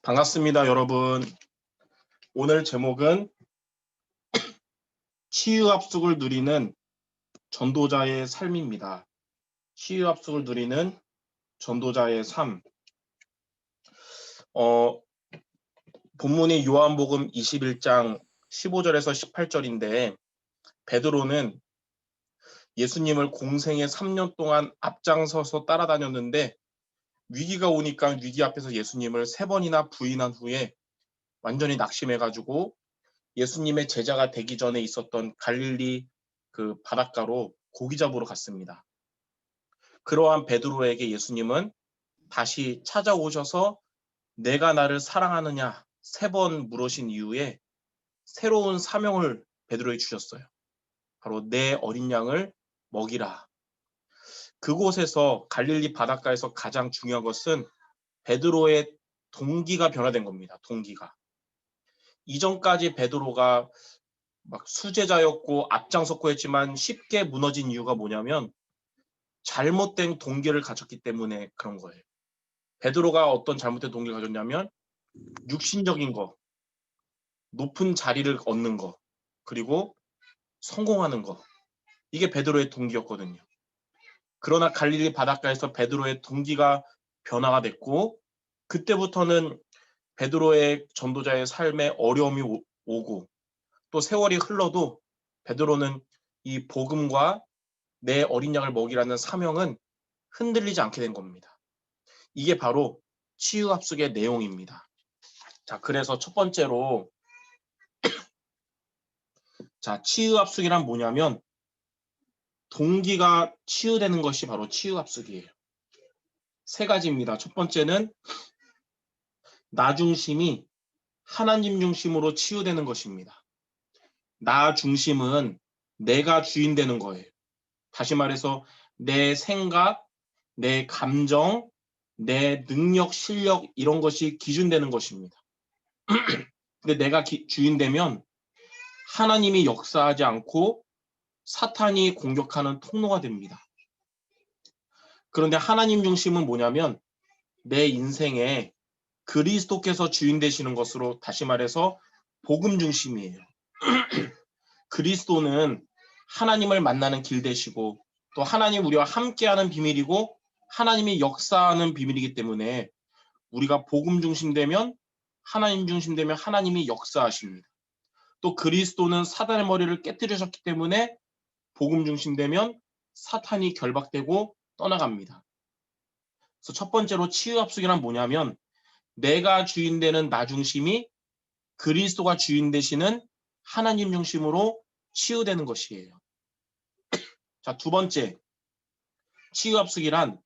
반갑습니다, 여러분. 오늘 제목은 치유합숙을 누리는 전도자의 삶입니다. 치유합숙을 누리는 전도자의 삶. 본문이 요한복음 21장 15절에서 18절인데 베드로는 예수님을 공생의 3년 동안 앞장서서 따라다녔는데 위기가 오니까 위기 앞에서 예수님을 3번이나 부인한 후에 완전히 낙심해가지고 예수님의 제자가 되기 전에 있었던 갈릴리 그 바닷가로 고기 잡으러 갔습니다. 그러한 베드로에게 예수님은 다시 찾아오셔서 내가 나를 사랑하느냐 3번 물으신 이후에 새로운 사명을 베드로에게 주셨어요. 바로 내 어린 양을 먹이라. 그곳에서 갈릴리 바닷가에서 가장 중요한 것은 베드로의 동기가 변화된 겁니다. 동기가. 이전까지 베드로가 막 수제자였고 앞장섰고 했지만 쉽게 무너진 이유가 뭐냐면 잘못된 동기를 가졌기 때문에 그런 거예요. 베드로가 어떤 잘못된 동기를 가졌냐면 육신적인 거, 높은 자리를 얻는 거, 그리고 성공하는 거. 이게 베드로의 동기였거든요. 그러나 갈릴리 바닷가에서 베드로의 동기가 변화가 됐고 그때부터는 베드로의 전도자의 삶에 어려움이 오고 또 세월이 흘러도 베드로는 이 복음과 내 어린 양을 먹이라는 사명은 흔들리지 않게 된 겁니다. 이게 바로 치유합숙의 내용입니다. 자, 그래서 첫 번째로 치유합숙이란 뭐냐면 동기가 치유되는 것이 바로 치유합숙이에요. 3가지입니다. 첫 번째는 나 중심이 하나님 중심으로 치유되는 것입니다. 나 중심은 내가 주인 되는 거예요. 다시 말해서 내 생각, 내 감정, 내 능력, 실력 이런 것이 기준되는 것입니다. 근데 내가 주인 되면 하나님이 역사하지 않고 사탄이 공격하는 통로가 됩니다. 그런데 하나님 중심은 뭐냐면 내 인생에 그리스도께서 주인 되시는 것으로 다시 말해서 복음 중심이에요. 그리스도는 하나님을 만나는 길 되시고 또 하나님 우리와 함께하는 비밀이고 하나님이 역사하는 비밀이기 때문에 우리가 복음 중심 되면 하나님 중심 되면 하나님이 역사하십니다. 또 그리스도는 사단의 머리를 깨뜨리셨기 때문에 복음 중심 되면 사탄이 결박되고 떠나갑니다. 그래서 첫 번째로 치유합숙이란 뭐냐면 내가 주인 되는 나 중심이 그리스도가 주인 되시는 하나님 중심으로 치유되는 것이에요. 자, 두 번째, 치유합숙이란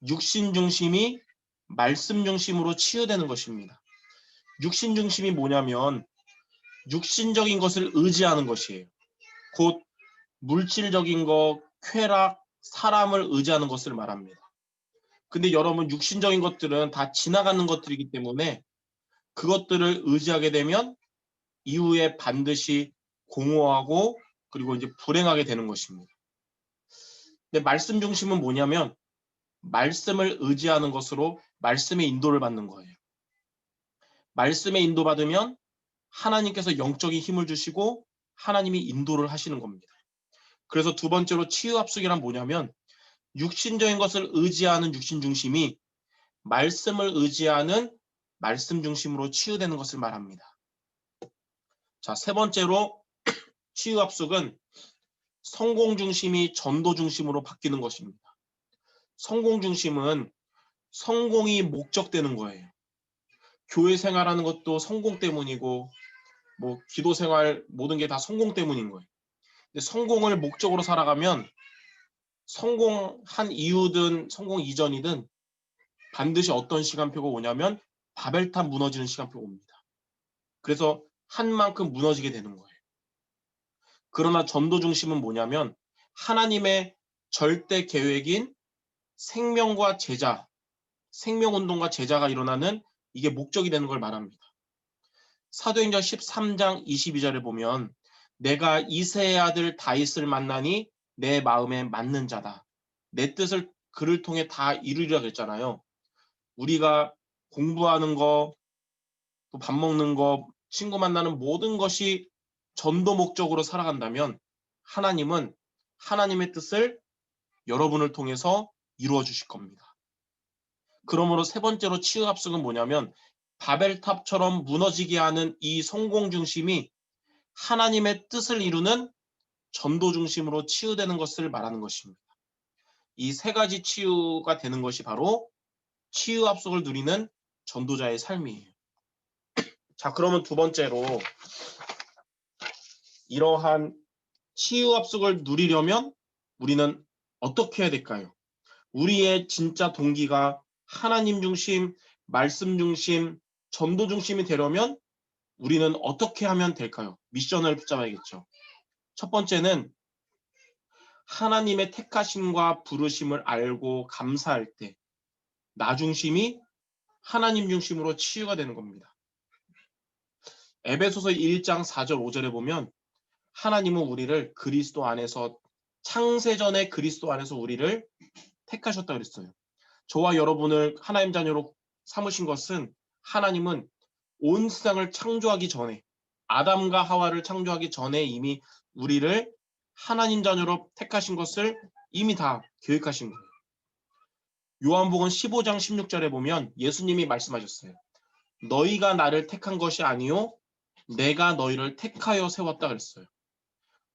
육신 중심이 말씀 중심으로 치유되는 것입니다. 육신 중심이 뭐냐면 육신적인 것을 의지하는 것이에요. 곧 물질적인 것, 쾌락, 사람을 의지하는 것을 말합니다. 근데 여러분 육신적인 것들은 다 지나가는 것들이기 때문에 그것들을 의지하게 되면 이후에 반드시 공허하고 그리고 이제 불행하게 되는 것입니다. 근데 말씀 중심은 뭐냐면 말씀을 의지하는 것으로 말씀의 인도를 받는 거예요. 말씀의 인도받으면 하나님께서 영적인 힘을 주시고 하나님이 인도를 하시는 겁니다. 그래서 두 번째로 치유합숙이란 뭐냐면 육신적인 것을 의지하는 육신 중심이 말씀을 의지하는 말씀 중심으로 치유되는 것을 말합니다. 자, 세 번째로 치유합숙은 성공 중심이 전도 중심으로 바뀌는 것입니다. 성공 중심은 성공이 목적되는 거예요. 교회 생활하는 것도 성공 때문이고 뭐 기도 생활 모든 게 다 성공 때문인 거예요. 근데 성공을 목적으로 살아가면 성공한 이후든 성공 이전이든 반드시 어떤 시간표가 오냐면 바벨탑 무너지는 시간표가 옵니다. 그래서 한 만큼 무너지게 되는 거예요. 그러나 전도 중심은 뭐냐면 하나님의 절대 계획인 생명과 제자, 생명운동과 제자가 일어나는 이게 목적이 되는 걸 말합니다. 사도행전 13장 22절에 보면 내가 이새의 아들 다윗을 만나니 내 마음에 맞는 자다. 내 뜻을 그를 통해 다 이루리라 그랬잖아요. 우리가 공부하는 거, 또 밥 먹는 거, 친구 만나는 모든 것이 전도 목적으로 살아간다면 하나님은 하나님의 뜻을 여러분을 통해서 이루어 주실 겁니다. 그러므로 세 번째로 치유 합숙은 뭐냐면 바벨탑처럼 무너지게 하는 이 성공 중심이 하나님의 뜻을 이루는 전도 중심으로 치유되는 것을 말하는 것입니다. 이 세 가지 치유가 되는 것이 바로 치유 합숙을 누리는 전도자의 삶이에요. 자, 그러면 두 번째로 이러한 치유 합숙을 누리려면 우리는 어떻게 해야 될까요? 우리의 진짜 동기가 하나님 중심, 말씀 중심, 전도 중심이 되려면 우리는 어떻게 하면 될까요? 미션을 붙잡아야겠죠. 첫 번째는 하나님의 택하심과 부르심을 알고 감사할 때 나 중심이 하나님 중심으로 치유가 되는 겁니다. 에베소서 1장 4절 5절에 보면 하나님은 우리를 그리스도 안에서 창세전에 그리스도 안에서 우리를 택하셨다 그랬어요. 저와 여러분을 하나님 자녀로 삼으신 것은 하나님은 온 세상을 창조하기 전에 아담과 하와를 창조하기 전에 이미 우리를 하나님 자녀로 택하신 것을 이미 다 계획하신 거예요. 요한복음 15장 16절에 보면 예수님이 말씀하셨어요. 너희가 나를 택한 것이 아니요 내가 너희를 택하여 세웠다 그랬어요.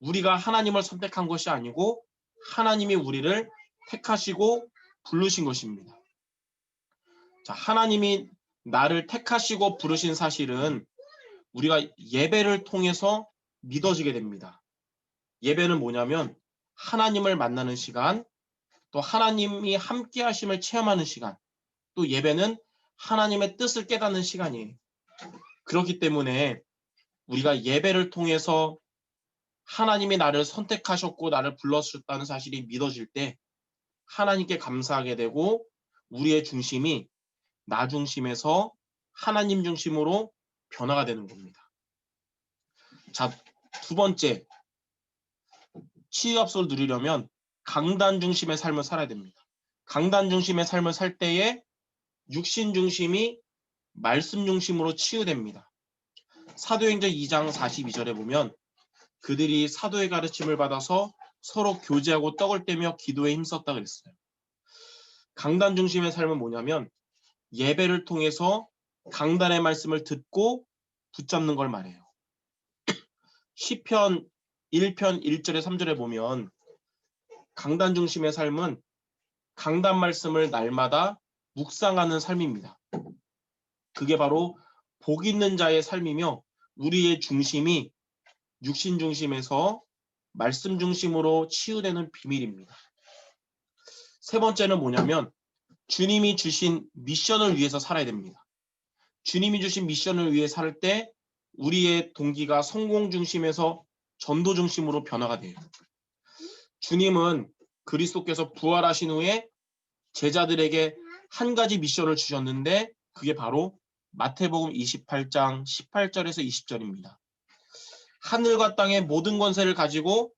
우리가 하나님을 선택한 것이 아니고 하나님이 우리를 택하시고 부르신 것입니다. 자, 하나님이 나를 택하시고 부르신 사실은 우리가 예배를 통해서 믿어지게 됩니다. 예배는 뭐냐면 하나님을 만나는 시간, 또 하나님이 함께 하심을 체험하는 시간, 또 예배는 하나님의 뜻을 깨닫는 시간이에요. 그렇기 때문에 우리가 예배를 통해서 하나님이 나를 선택하셨고 나를 불러주셨다는 사실이 믿어질 때 하나님께 감사하게 되고 우리의 중심이 나 중심에서 하나님 중심으로 변화가 되는 겁니다. 자, 두 번째, 치유 합숙을 누리려면 강단 중심의 삶을 살아야 됩니다. 강단 중심의 삶을 살 때에 육신 중심이 말씀 중심으로 치유됩니다. 사도행전 2장 42절에 보면 그들이 사도의 가르침을 받아서 서로 교제하고 떡을 떼며 기도에 힘썼다 그랬어요. 강단 중심의 삶은 뭐냐면 예배를 통해서 강단의 말씀을 듣고 붙잡는 걸 말해요. 시편 1편 1절에 3절에 보면 강단 중심의 삶은 강단 말씀을 날마다 묵상하는 삶입니다. 그게 바로 복 있는 자의 삶이며 우리의 중심이 육신 중심에서 말씀 중심으로 치유되는 비밀입니다. 세 번째는 뭐냐면 주님이 주신 미션을 위해서 살아야 됩니다. 주님이 주신 미션을 위해 살 때 우리의 동기가 성공 중심에서 전도 중심으로 변화가 돼요. 주님은 그리스도께서 부활하신 후에 제자들에게 한 가지 미션을 주셨는데 그게 바로 마태복음 28장 18절에서 20절입니다. 하늘과 땅의 모든 권세를 가지고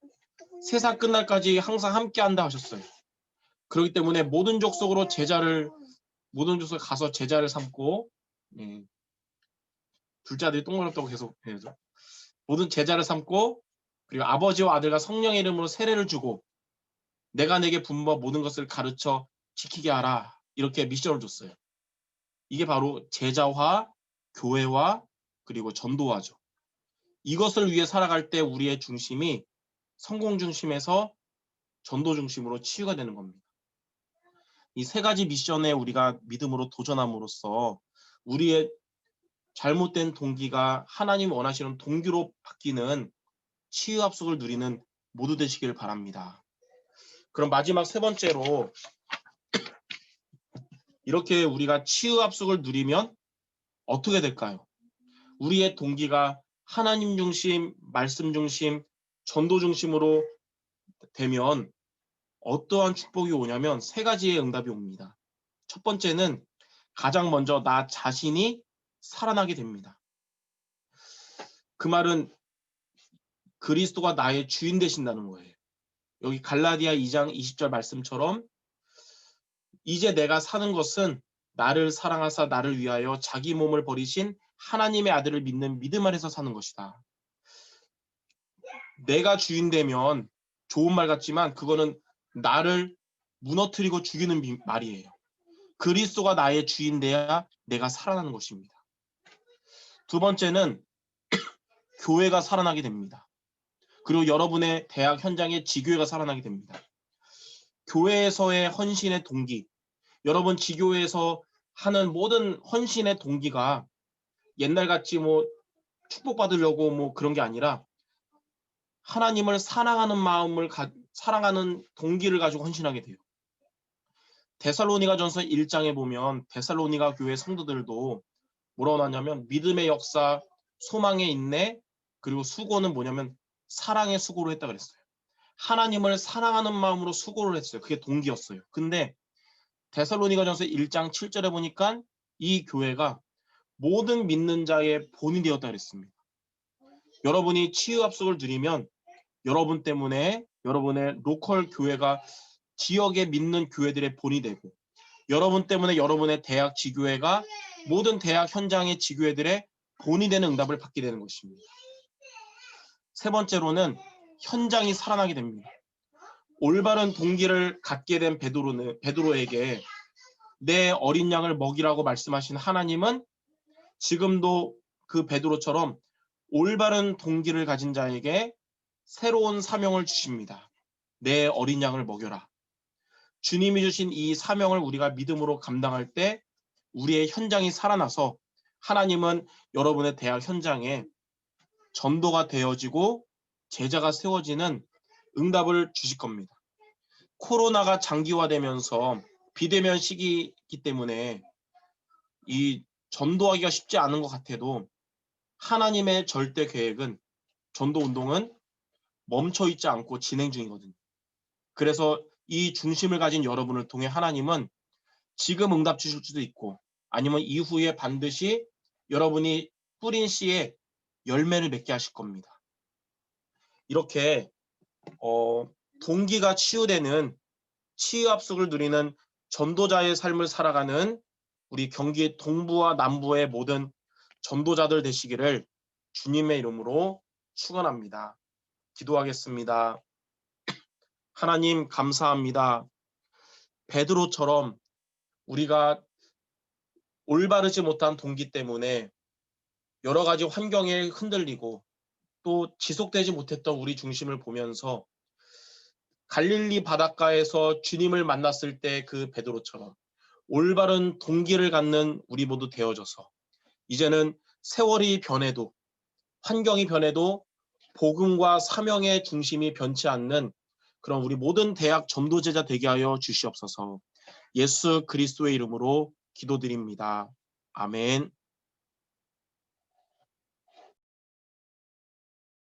세상 끝날까지 항상 함께한다 하셨어요. 그렇기 때문에 모든 족속으로 가서 제자를 삼고 둘째 아들이 동그랗다고 계속 해야죠. 모든 제자를 삼고 그리고 아버지와 아들과 성령의 이름으로 세례를 주고 내가 내게 분부한 모든 것을 가르쳐 지키게 하라. 이렇게 미션을 줬어요. 이게 바로 제자화, 교회화, 그리고 전도화죠. 이것을 위해 살아갈 때 우리의 중심이 성공 중심에서 전도 중심으로 치유가 되는 겁니다. 이 세 가지 미션에 우리가 믿음으로 도전함으로써 우리의 잘못된 동기가 하나님 원하시는 동기로 바뀌는 치유 합숙을 누리는 모두 되시길 바랍니다. 그럼 마지막 세 번째로 이렇게 우리가 치유 합숙을 누리면 어떻게 될까요? 우리의 동기가 하나님 중심, 말씀 중심, 전도 중심으로 되면 어떠한 축복이 오냐면 세 가지의 응답이 옵니다. 첫 번째는 가장 먼저 나 자신이 살아나게 됩니다. 그 말은 그리스도가 나의 주인 되신다는 거예요. 여기 갈라디아 2장 20절 말씀처럼 이제 내가 사는 것은 나를 사랑하사 나를 위하여 자기 몸을 버리신 하나님의 아들을 믿는 믿음 아래서 사는 것이다. 내가 주인 되면 좋은 말 같지만 그거는 나를 무너뜨리고 죽이는 말이에요. 그리스도가 나의 주인 돼야 내가 살아나는 것입니다. 두 번째는 교회가 살아나게 됩니다. 그리고 여러분의 대학 현장에 지교회가 살아나게 됩니다. 교회에서의 헌신의 동기, 여러분 지교회에서 하는 모든 헌신의 동기가 옛날같이 뭐 축복받으려고 뭐 그런 게 아니라 하나님을 사랑하는 마음을 사랑하는 동기를 가지고 헌신하게 돼요. 데살로니가전서 1장에 보면 데살로니가 교회 성도들도 뭐라고 하냐면 믿음의 역사, 소망의 인내, 그리고 수고는 뭐냐면 사랑의 수고로 했다 그랬어요. 하나님을 사랑하는 마음으로 수고를 했어요. 그게 동기였어요. 근데 데살로니가전서 1장 7절에 보니까 이 교회가 모든 믿는 자의 본이 되었다 그랬습니다. 여러분이 치유 합숙을 드리면 여러분 때문에 여러분의 로컬 교회가 지역에 믿는 교회들의 본이 되고, 여러분 때문에 여러분의 대학 지교회가 모든 대학 현장의 지교회들의 본이 되는 응답을 받게 되는 것입니다. 세 번째로는 현장이 살아나게 됩니다. 올바른 동기를 갖게 된 베드로에게 내 어린 양을 먹이라고 말씀하신 하나님은 지금도 그 베드로처럼 올바른 동기를 가진 자에게 새로운 사명을 주십니다. 내 어린 양을 먹여라. 주님이 주신 이 사명을 우리가 믿음으로 감당할 때 우리의 현장이 살아나서 하나님은 여러분의 대학 현장에 전도가 되어지고 제자가 세워지는 응답을 주실 겁니다. 코로나가 장기화되면서 비대면 시기이기 때문에 이 전도하기가 쉽지 않은 것 같아도 하나님의 절대 계획은 전도 운동은 멈춰 있지 않고 진행 중이거든요. 그래서 이 중심을 가진 여러분을 통해 하나님은 지금 응답 주실 수도 있고 아니면 이후에 반드시 여러분이 뿌린 씨에 열매를 맺게 하실 겁니다. 이렇게 동기가 치유되는 치유 합숙을 누리는 전도자의 삶을 살아가는 우리 경기 동부와 남부의 모든 전도자들 되시기를 주님의 이름으로 축원합니다. 기도하겠습니다. 하나님 감사합니다. 베드로처럼 우리가 올바르지 못한 동기 때문에 여러 가지 환경에 흔들리고 또 지속되지 못했던 우리 중심을 보면서 갈릴리 바닷가에서 주님을 만났을 때 그 베드로처럼 올바른 동기를 갖는 우리 모두 되어져서 이제는 세월이 변해도 환경이 변해도 복음과 사명의 중심이 변치 않는 그런 우리 모든 대학 전도제자 되게 하여 주시옵소서. 예수 그리스도의 이름으로 기도드립니다. 아멘.